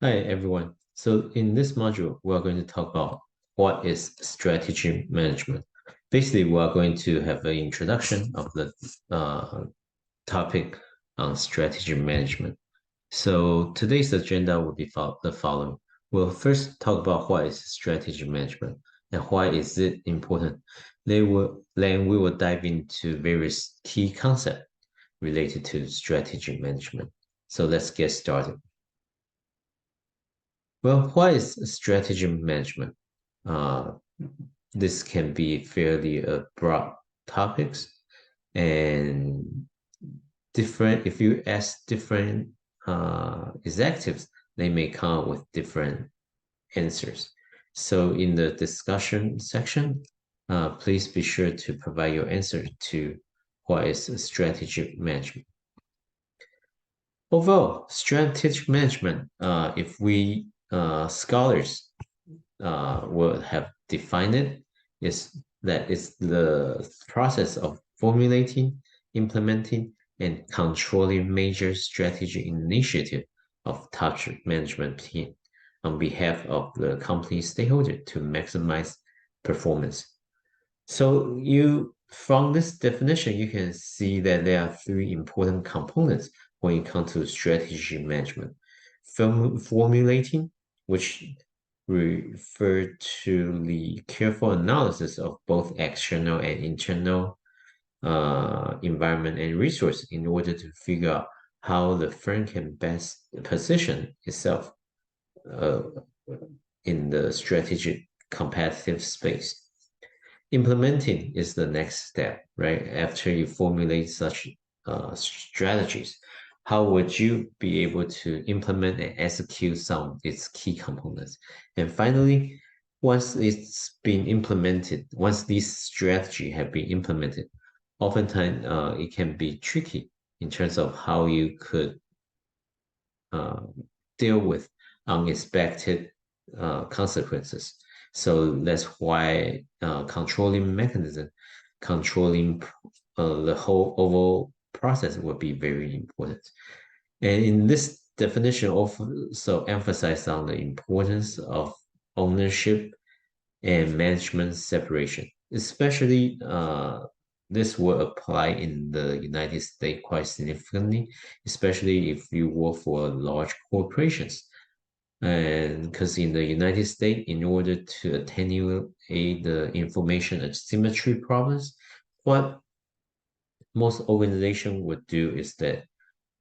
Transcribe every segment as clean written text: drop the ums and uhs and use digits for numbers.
Hi, everyone. So in this module, we're going to talk about what is strategy management. Basically, we're going to have an introduction of the topic on strategy management. So today's agenda will be the following. We'll first talk about what is strategy management and why is it important. Then we will dive into various key concepts related to strategy management. So let's get started. Well, what is strategy management? Uh, this can be fairly broad topics and different. If you ask different executives, they may come up with different answers. So in the discussion section, please be sure to provide your answer to what is strategic management. Overall, strategic management, if we scholars would have defined it, is that it's the process of formulating, implementing, and controlling major strategy initiative of top management team on behalf of the company stakeholder to maximize performance. So from this definition, you can see that there are three important components when it comes to strategy management. Formulating, which refer to the careful analysis of both external and internal environment and resource in order to figure out how the firm can best position itself uh, in the strategic competitive space. Implementing is the next step, right? After you formulate such strategies, how would you be able to implement and execute some of its key components? And finally, once it's been implemented, once these strategy have been implemented, oftentimes it can be tricky in terms of how you could uh, deal with unexpected consequences. So that's why controlling mechanism, controlling the whole overall process will be very important. And in this definition, also emphasize on the importance of ownership and management separation, especially this will apply in the United States quite significantly, especially if you work for large corporations. And because in the United States, in order to attenuate the information asymmetry problems, what most organizations would do is that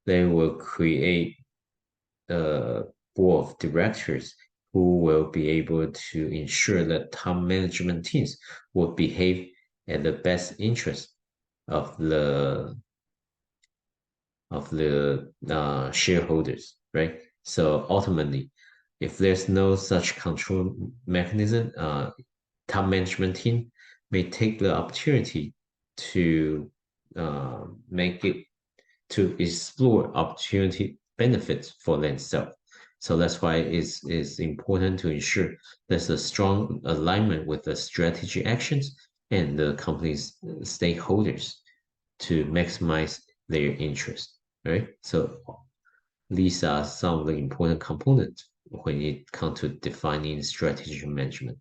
they will create a board of directors who will be able to ensure that top management teams will behave at the best interest of the shareholders, right? So ultimately, if there's no such control mechanism, top management team may take the opportunity to make it to explore opportunity benefits for themselves. So that's why it's important to ensure there's a strong alignment with the strategy actions and the company's stakeholders to maximize their interest, right? So these are some of the important components when it comes to defining strategic management.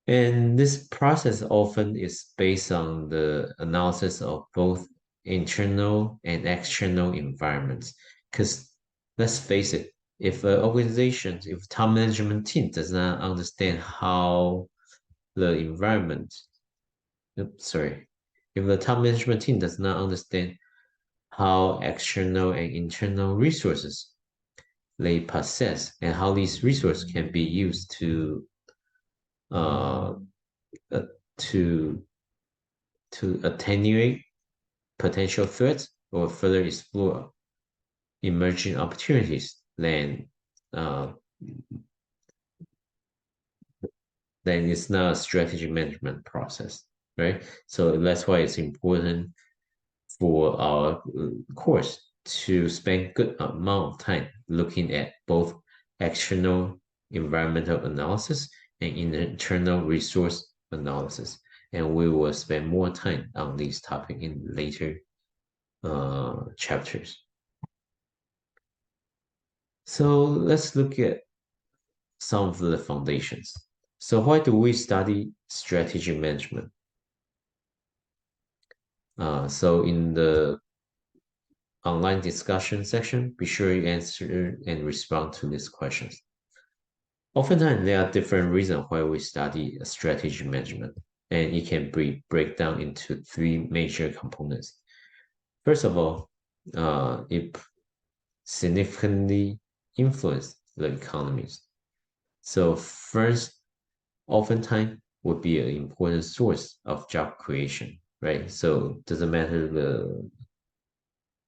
And this process often is based on the analysis of both internal and external environments. Because let's face it, if an organization, if top management team does not understand how the environment, sorry, if the top management team does not understand how external and internal resources they possess and how these resources can be used uh, uh, to to attenuate potential threats or further explore emerging opportunities, uh, then it's not a strategy management process, right? So that's why it's important for our course to spend good amount of time looking at both external environmental analysis and internal resource analysis. And we will spend more time on these topics in later chapters. So let's look at some of the foundations. So why do we study strategy management? So in the online discussion section, be sure you answer and respond to these questions. Oftentimes, there are different reasons why we study strategy management, and it can be break down into three major components. First of all, it significantly influences the economies. So first, oftentimes would be an important source of job creation, right? So doesn't matter the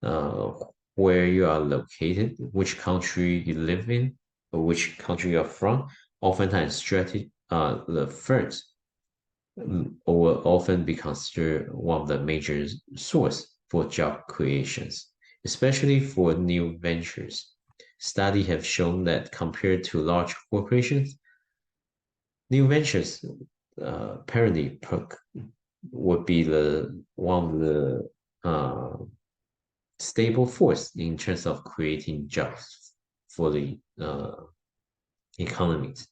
uh, where you are located, which country you live in, or which country you're from. Oftentimes, the firms will often be considered one of the major source for job creations, especially for new ventures. Studies have shown that compared to large corporations, new ventures apparently would be the one of the stable force in terms of creating jobs for the economies.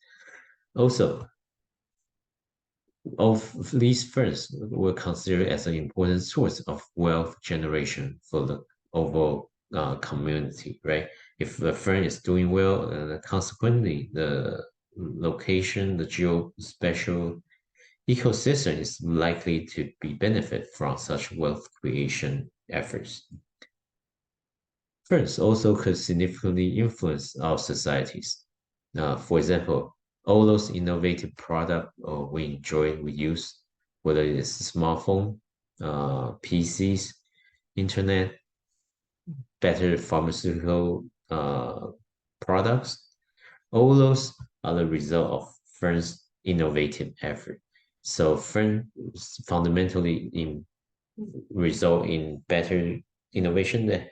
Also, of these firms were considered as an important source of wealth generation for the overall community, right? If the firm is doing well, consequently, the location, the geospatial ecosystem is likely to be benefit from such wealth creation efforts. Firms also could significantly influence our societies. For example, all those innovative products we enjoy, we use, whether it's smartphone, PCs, internet, better pharmaceutical products, all those are the result of firms' innovative effort. So firms fundamentally result in better innovation that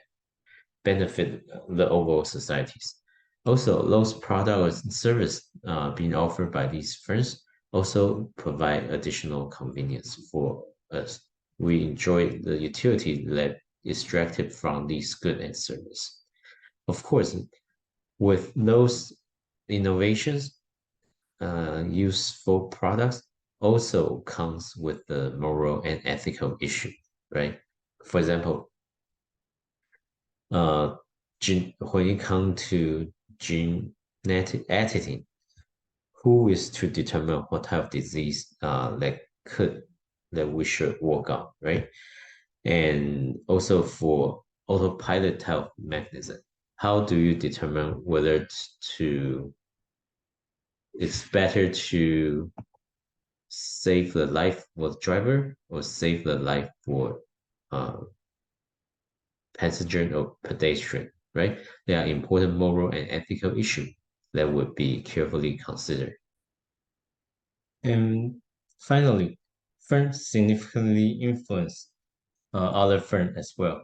benefit the overall societies. Also, those products and service being offered by these firms also provide additional convenience for us. We enjoy the utility that is extracted from these goods and service. Of course, with those innovations, useful products also comes with the moral and ethical issue, right? For example, uh, when it comes to genetic editing, who is to determine what type of disease that we should work on, right? And also for autopilot type mechanism, how do you determine whether to it's better to save the life for the driver or save the life for uh, passenger or pedestrian, right? There are important moral and ethical issues that would be carefully considered. And finally, firms significantly influence other firms as well.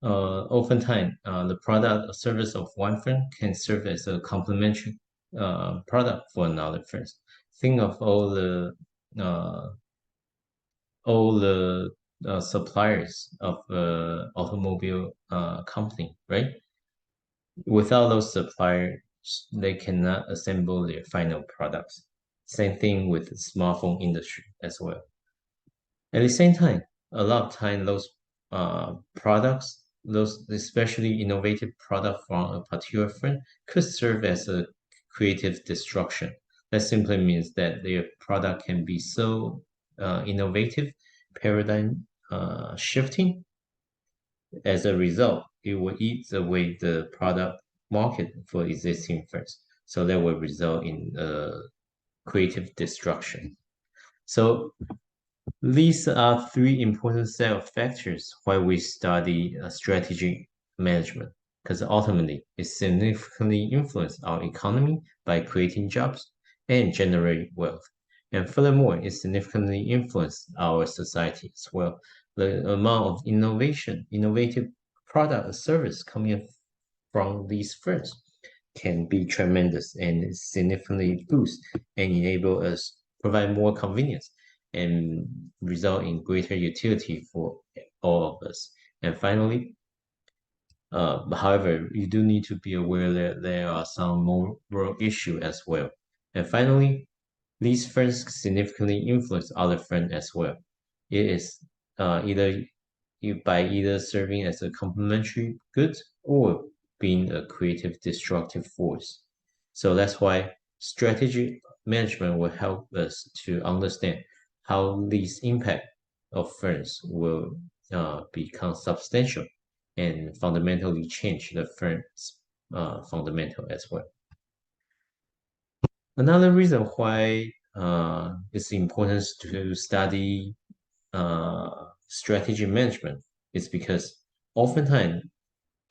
Oftentimes, the product or service of one firm can serve as a complementary product for another firm. Think of uh, all the suppliers of automobile company, right? Without those suppliers, they cannot assemble their final products. Same thing with the smartphone industry as well. At the same time, a lot of time those products, those especially innovative product from a particular firm, could serve as a creative destruction. That simply means that their product can be so innovative, paradigm shifting. As a result, it will eat away the product market for existing firms. So that will result in creative destruction. So these are three important set of factors why we study strategy management, because ultimately it significantly influences our economy by creating jobs and generate wealth. And furthermore, it significantly influences our society as well. The amount of innovative product or service coming from these firms can be tremendous and significantly boost and enable us provide more convenience and result in greater utility for all of us. And finally, However, you do need to be aware that there are some moral issues as well. And finally, these firms significantly influence other firms as well. It is either by either serving as a complementary good or being a creative destructive force. So that's why strategic management will help us to understand how these impact of firms will become substantial and fundamentally change the firm's fundamental as well. Another reason why it's important to study strategy management is because oftentimes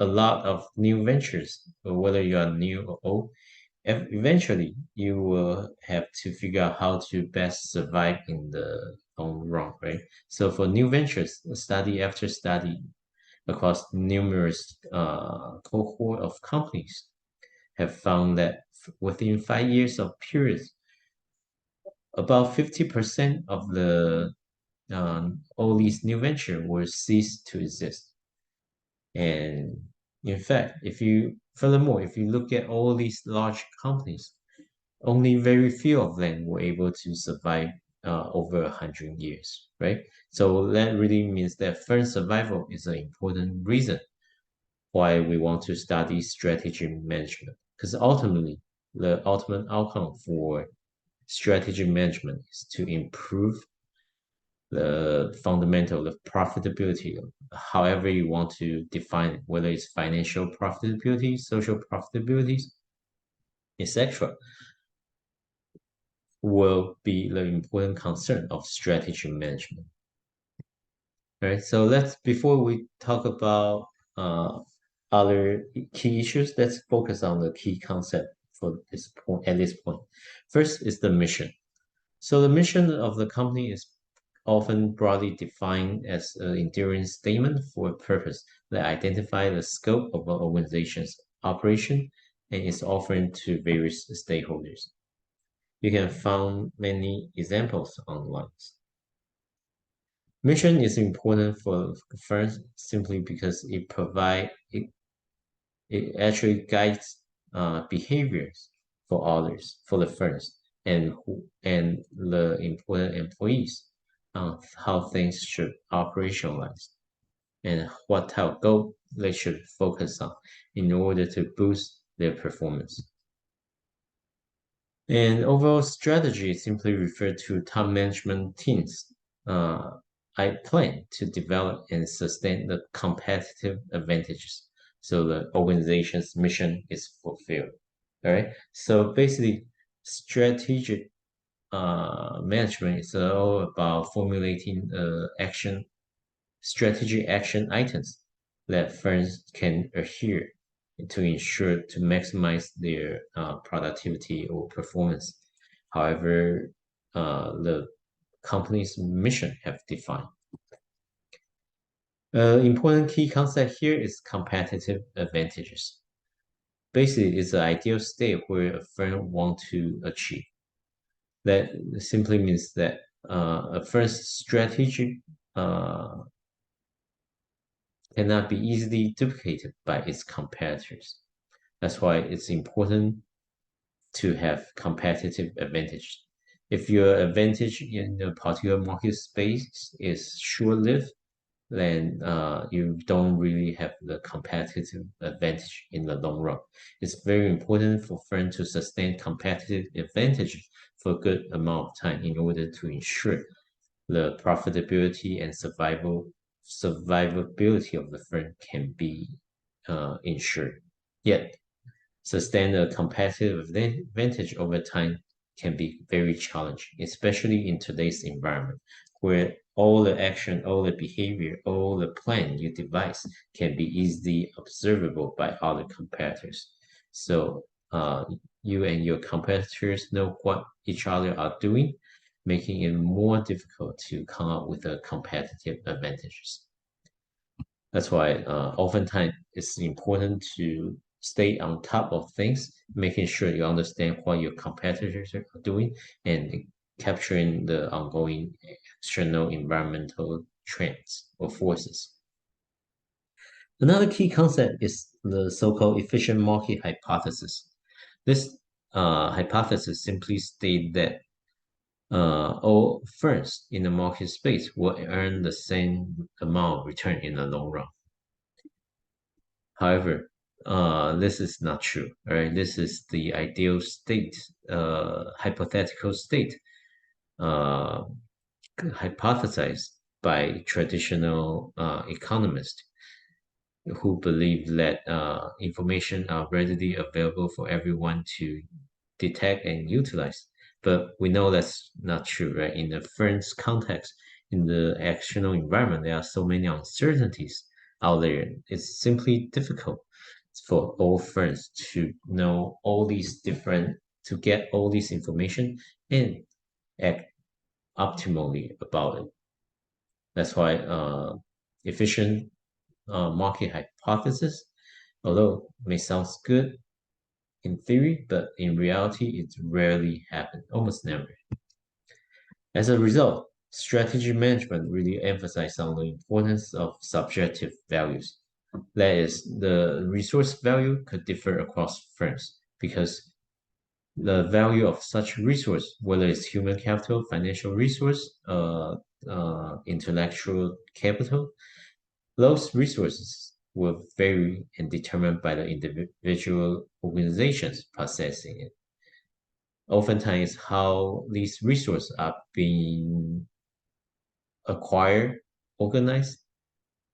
a lot of new ventures, whether you are new or old, eventually you will have to figure out how to best survive in the long run, right? So for new ventures, study after study across numerous cohort of companies have found that within 5 years of periods, about 50% of the all these new venture will cease to exist. And in fact, if you look at all these large companies, only very few of them were able to survive over 100 years, right? So that really means that firm survival is an important reason why we want to study strategy management. Because ultimately, the ultimate outcome for strategy management is to improve the fundamental, the profitability, however you want to define it, whether it's financial profitability, social profitability, etc., will be the important concern of strategy management. All right, so before we talk about other key issues, let's focus on the key concept for this point at this point. First is the mission. So the mission of the company is often broadly defined as an enduring statement for a purpose that identifies the scope of an organization's operation and is offered to various stakeholders. You can find many examples online. Mission is important for firms simply because it actually guides behaviors for others, for the firms, and the important employees on how things should operationalize and what type of goal they should focus on in order to boost their performance. And overall strategy simply refer to top management teams. Uh, I plan to develop and sustain the competitive advantages so the organization's mission is fulfilled. All right. So basically, strategic management is all about formulating strategy action items that firms can adhere to ensure to maximize their productivity or performance. However, the company's mission have defined. Important key concept here is competitive advantages. Basically, it's the ideal state where a firm want to achieve. That simply means that a firm's strategic cannot be easily duplicated by its competitors. That's why it's important to have competitive advantage. If your advantage in a particular market space is short-lived, then you don't really have the competitive advantage in the long run. It's very important for firms to sustain competitive advantage for a good amount of time in order to ensure the profitability and survivability of the firm can be ensured. Yet, sustain a competitive advantage over time can be very challenging, especially in today's environment, where all the action, all the behavior, all the plan you devise can be easily observable by other competitors. So you and your competitors know what each other are doing, making it more difficult to come up with a competitive advantages. That's why oftentimes it's important to stay on top of things, making sure you understand what your competitors are doing and capturing the ongoing external environmental trends or forces. Another key concept is the so-called efficient market hypothesis. This hypothesis simply states that all firms in the market space will earn the same amount of return in the long run. However, this is not true, right? This is the ideal state, hypothetical state, uh, hypothesized by traditional economists who believe that information are readily available for everyone to detect and utilize. But we know that's not true, right? In the firm's context, in the external environment, there are so many uncertainties out there. It's simply difficult for all firms to know all these different, to get all this information and act optimally about it. That's why efficient market hypothesis, although may sounds good in theory, but in reality, it rarely happens, almost never. As a result, strategy management really emphasizes on the importance of subjective values. That is, the resource value could differ across firms because the value of such resource, whether it's human capital, financial resource, intellectual capital, those resources will vary and determined by the individual organizations processing it. Oftentimes, how these resources are being acquired, organized,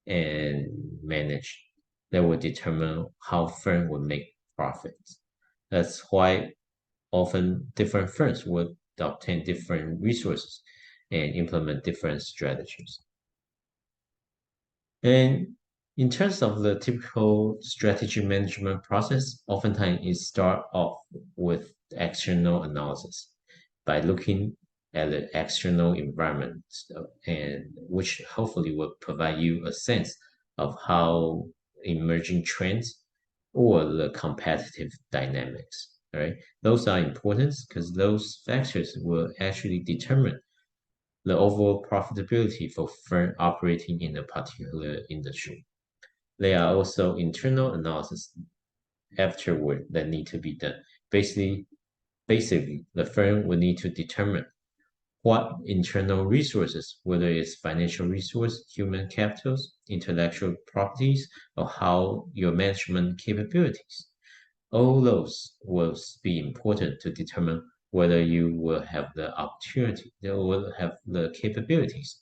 and managed that will determine how firm will make profits. That's why often different firms will obtain different resources and implement different strategies. And in terms of the typical strategy management process, oftentimes it start off with external analysis by looking at the external environment and which hopefully will provide you a sense of how emerging trends or the competitive dynamics, right? Those are important because those factors will actually determine the overall profitability for firm operating in a particular industry. There are also internal analysis afterward that need to be done. Basically, the firm will need to determine what internal resources, whether it's financial resource, human capitals, intellectual properties, or how your management capabilities. All those will be important to determine whether you will have the opportunity, they will have the capabilities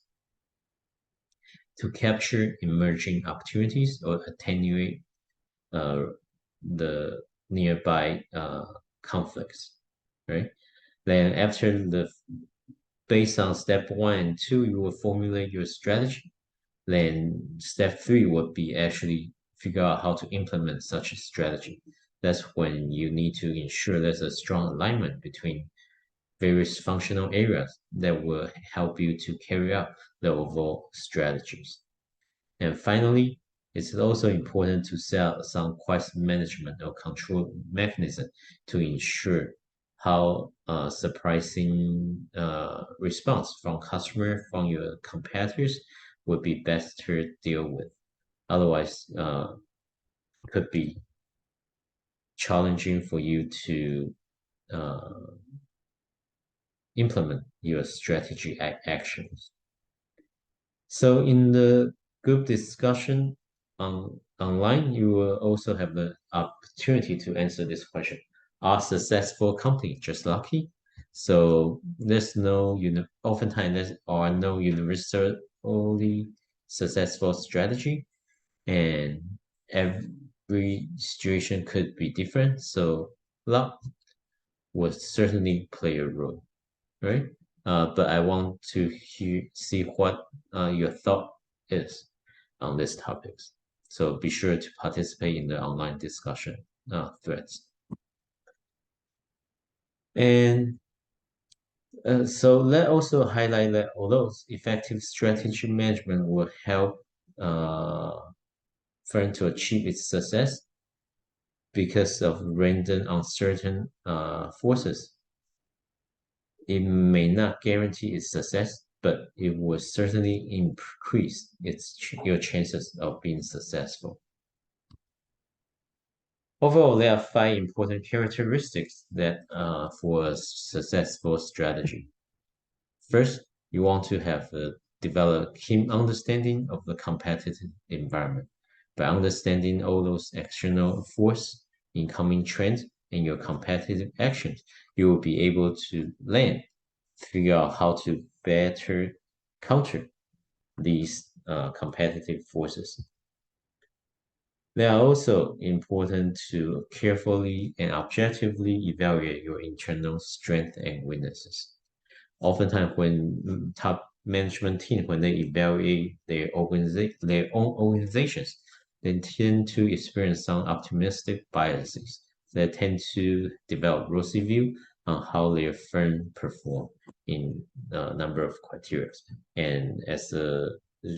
to capture emerging opportunities or attenuate uh, the nearby conflicts, right? Then after based on step 1 and 2, you will formulate your strategy. Then step 3 would be actually figure out how to implement such a strategy. That's when you need to ensure there's a strong alignment between various functional areas that will help you to carry out the overall strategies. And finally, it's also important to set up some crisis management or control mechanism to ensure how surprising response from customer, from your competitors would be best to deal with. Otherwise, could be challenging for you to uh, implement your strategy actions. So in the group discussion online, you will also have the opportunity to answer this question. Are successful companies just lucky? So there's no, oftentimes there are no universally successful strategy, and every situation could be different. So luck will certainly play a role, right? But I want to see what your thought is on these topics. So be sure to participate in the online discussion threads. And so let also highlight that although effective strategy management will help uh, firm to achieve its success because of random uncertain forces, it may not guarantee its success, but it will certainly increase your chances of being successful. Overall, there are five important characteristics that for a successful strategy. First, you want to have develop keen understanding of the competitive environment. By understanding all those external force, incoming trends, and your competitive actions, you will be able to figure out how to better counter these competitive forces. They are also important to carefully and objectively evaluate your internal strengths and weaknesses. Oftentimes, when top management team, when they evaluate their own organizations, they tend to experience some optimistic biases that tend to develop rosy view on how their firm perform in a number of criteria. And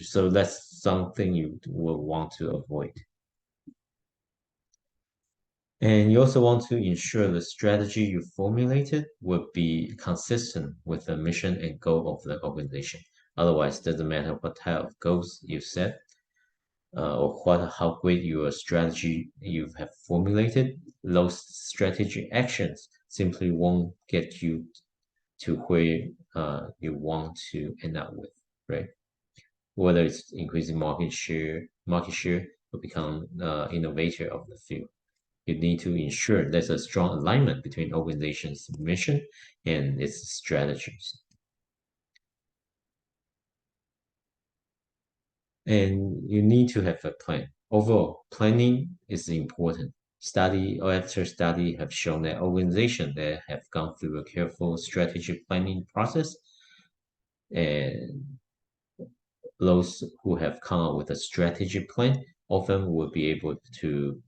so that's something you will want to avoid. And you also want to ensure the strategy you formulated will be consistent with the mission and goal of the organization. Otherwise, it doesn't matter what type of goals you set or how great your strategy you have formulated. Those strategic actions simply won't get you to where you want to end up with, right? Whether it's increasing market share, or become innovator of the field. You need to ensure there's a strong alignment between organization's mission and its strategies. And you need to have a plan. Overall, planning is important. Study or after study have shown that organizations that have gone through a careful strategic planning process and those who have come up with a strategic plan often will be able to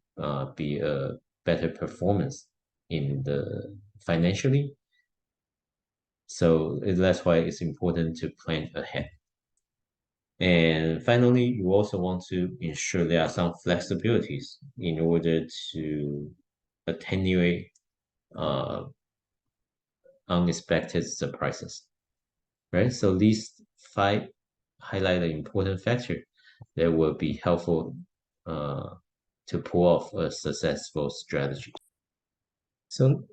be a better performance in the financially. So that's why it's important to plan ahead. And finally, you also want to ensure there are some flexibilities in order to attenuate uh, unexpected surprises, right? So these five highlight the important factor that will be helpful uh, to pull off a successful strategy. So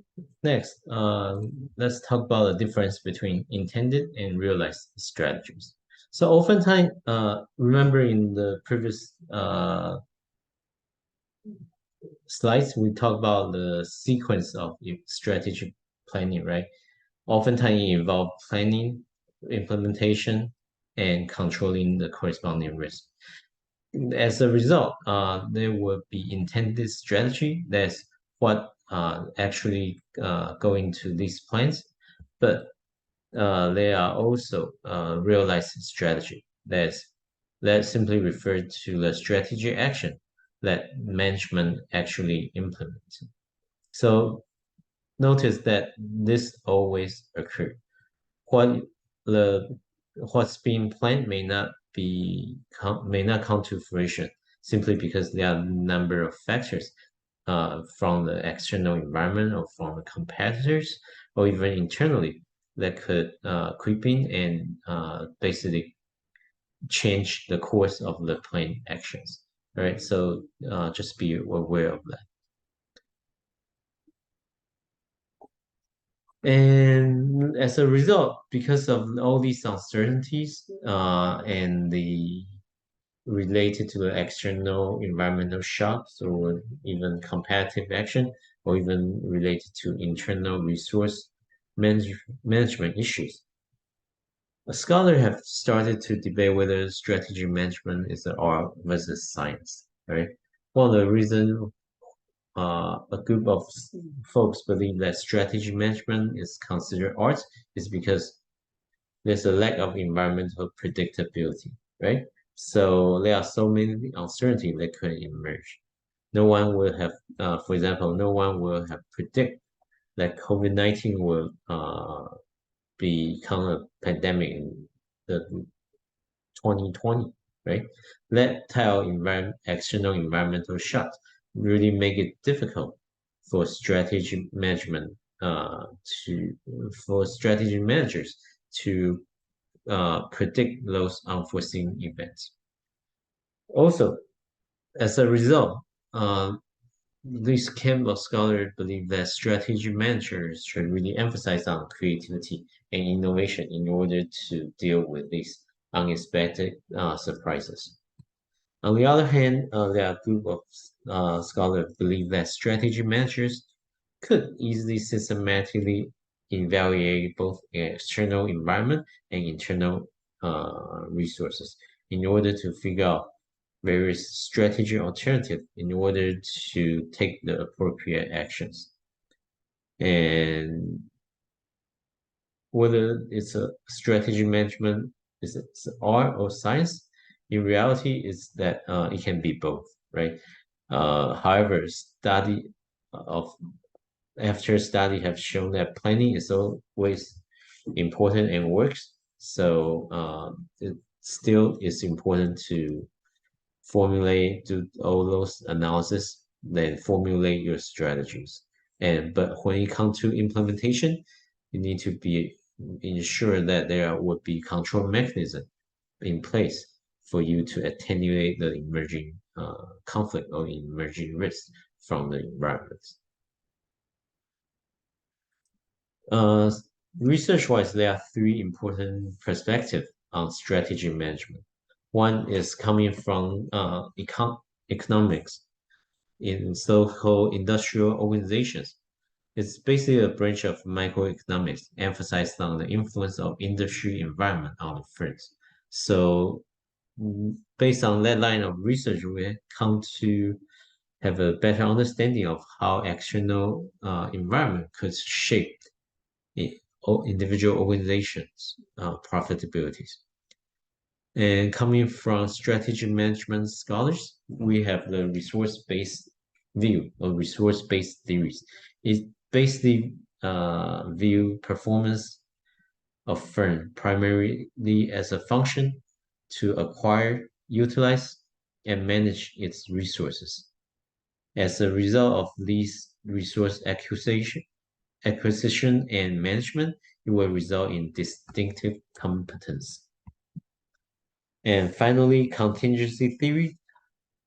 next, let's talk about the difference between intended and realized strategies. So oftentimes, remember in the previous slides, we talked about the sequence of strategic planning, right? Oftentimes it involves planning, implementation, and controlling the corresponding risk. As a result, there will be intended strategy. That's what actually go into these plans, but there are also realized strategy. That simply referred to the strategic action that management actually implements. So notice that this always occur. What the what's being planned may not come to fruition simply because there are a number of factors from the external environment or from the competitors or even internally that could creep in and basically change the course of the planned actions. All right, so just be aware of that. And as a result, because of all these uncertainties and the related to the external environmental shocks or even competitive action or even related to internal resource management issues. A scholar have started to debate whether strategy management is an art versus science, right? One of the reasons a group of folks believe that strategy management is considered art is because there's a lack of environmental predictability, right? So there are so many uncertainty that could emerge. No one will have, for example, no one will have predict that COVID-19 will become a pandemic in the 2020, right? That type of external environmental shock really make it difficult for strategy management to for strategy managers to predict those unforeseen events. Also, as a result, This camp of scholars believe that strategy managers should really emphasize on creativity and innovation in order to deal with these unexpected surprises. On the other hand, there are a group of scholars believe that strategy managers could easily systematically evaluate both external environment and internal resources in order to figure out various strategy alternatives in order to take the appropriate actions. And whether it's a strategy management is it's art or science, in reality, is that it can be both, right? However, study of after study have shown that planning is always important and works. So it still is important to formulate, do all those analysis, then formulate your strategies. And but when it comes to implementation, you need to be ensure that there would be control mechanism in place for you to attenuate the emerging conflict or emerging risk from the environment. Uh, Research-wise, there are three important perspectives on strategy management. One is coming from economics in so-called industrial organizations. It's basically a branch of microeconomics emphasized on the influence of industry environment on the firms. So based on that line of research, we come to have a better understanding of how external environment could shape individual organizations' profitabilities. And coming from strategy management scholars, we have the resource-based view or resource-based theories. It basically view performance of firm primarily as a function to acquire, utilize, and manage its resources. As a result of these resource acquisition and management, it will result in distinctive competence. And finally, contingency theory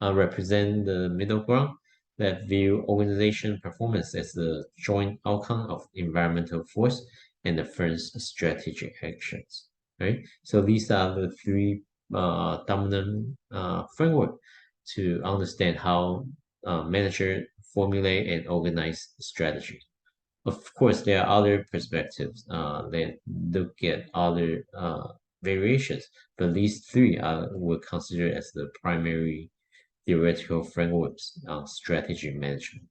represent the middle ground that view organization performance as the joint outcome of environmental force and the firm's strategic actions. Right. So these are the three dominant framework to understand how manager formulate and organize strategy. Of course, there are other perspectives that look at other variations, but these three were considered as the primary theoretical frameworks on strategy management.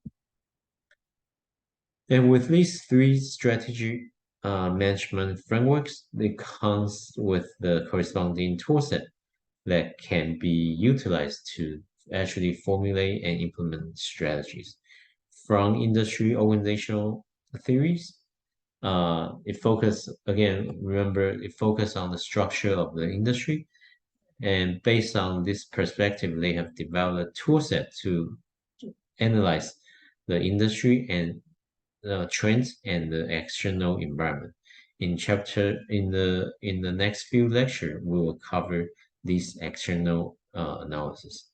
And with these three strategy management frameworks, it comes with the corresponding toolset that can be utilized to actually formulate and implement strategies. From industry organizational theories, it focus again, remember, it focus on the structure of the industry. And based on this perspective, they have developed a toolset to analyze the industry and trends and the external environment. In the next few lecture, we will cover these external analysis.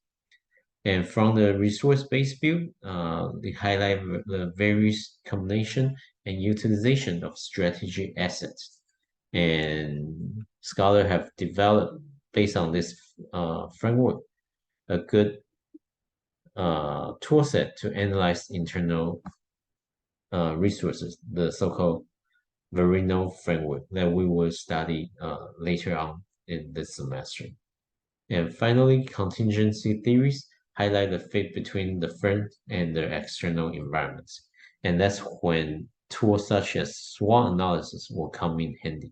And from the resource-based view, they highlight the various combination and utilization of strategic assets. And scholars have developed, based on this framework, a good toolset to analyze internal resources, the so-called Verino framework that we will study later on in this semester. And finally, contingency theories highlight the fit between the firm and their external environments. And that's when tools such as SWOT analysis will come in handy.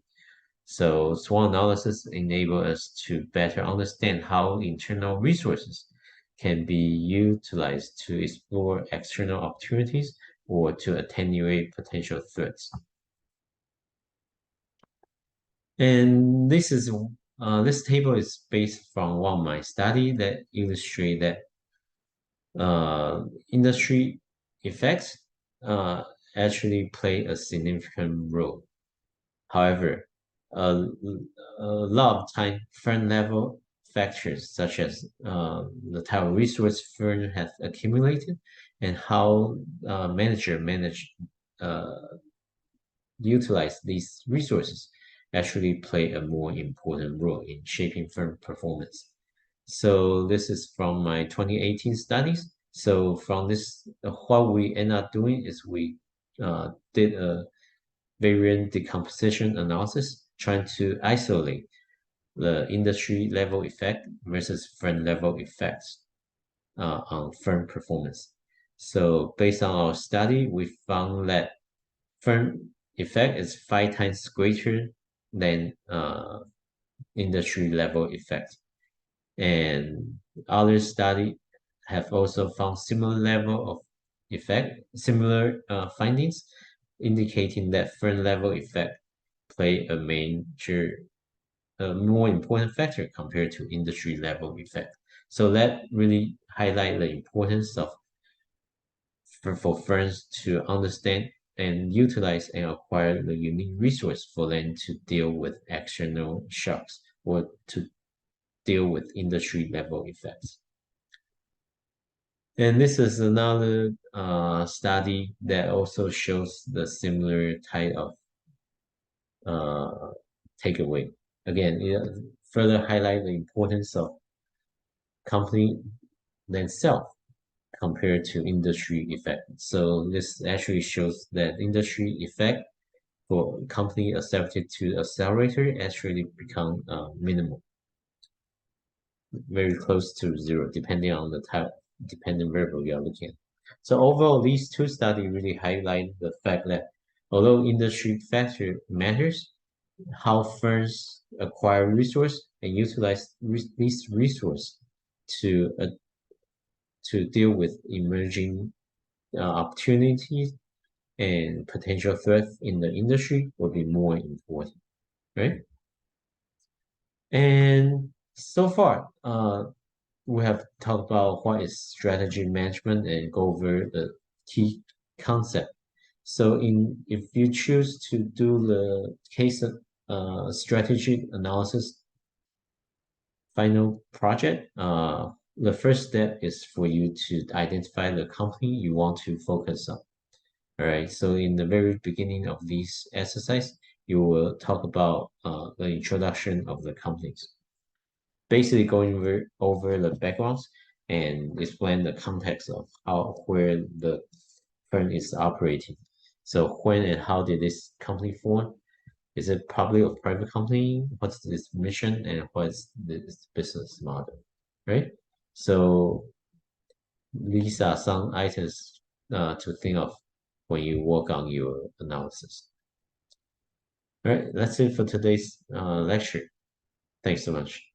So SWOT analysis enable us to better understand how internal resources can be utilized to explore external opportunities or to attenuate potential threats. And this table is based from one of my study that illustrate that industry effects uh, actually play a significant role. However, a, a lot of time firm level factors such as the type of resource firm has accumulated and how manager manage uh, utilize these resources actually play a more important role in shaping firm performance. So this is from my 2018 studies. So from this, what we end up doing is we did a variant decomposition analysis, trying to isolate the industry level effect versus firm level effects on firm performance. So based on our study, we found that firm effect is 5 times greater than industry level effect. And other study have also found similar level of effect, similar findings, indicating that firm level effect play a more important factor compared to industry level effect. So that really highlight the importance of for firms to understand and utilize and acquire the unique resource for them to deal with external shocks or to deal with industry level effects. And this is another study that also shows the similar type of uh, takeaway. Again, it further highlight the importance of company themselves compared to industry effect. So this actually shows that industry effect for company accepted to accelerator actually become minimal, very close to zero, depending on the type dependent variable you are looking at. So overall, these two studies really highlight the fact that although industry factor matters, how firms acquire resource and utilize these resource to deal with emerging opportunities and potential threats in the industry will be more important, right? And so far, we have talked about what is strategy management and go over the key concept. So if you choose to do the case strategic analysis final project, the first step is for you to identify the company you want to focus on. All right. So in the very beginning of this exercise, you will talk about the introduction of the companies, basically going over the backgrounds and explain the context of how where the firm is operating. So when and how did this company form? Is it public or private company? What's its mission and what's this business model, right? So these are some items to think of when you work on your analysis. All right, that's it for today's lecture. Thanks so much.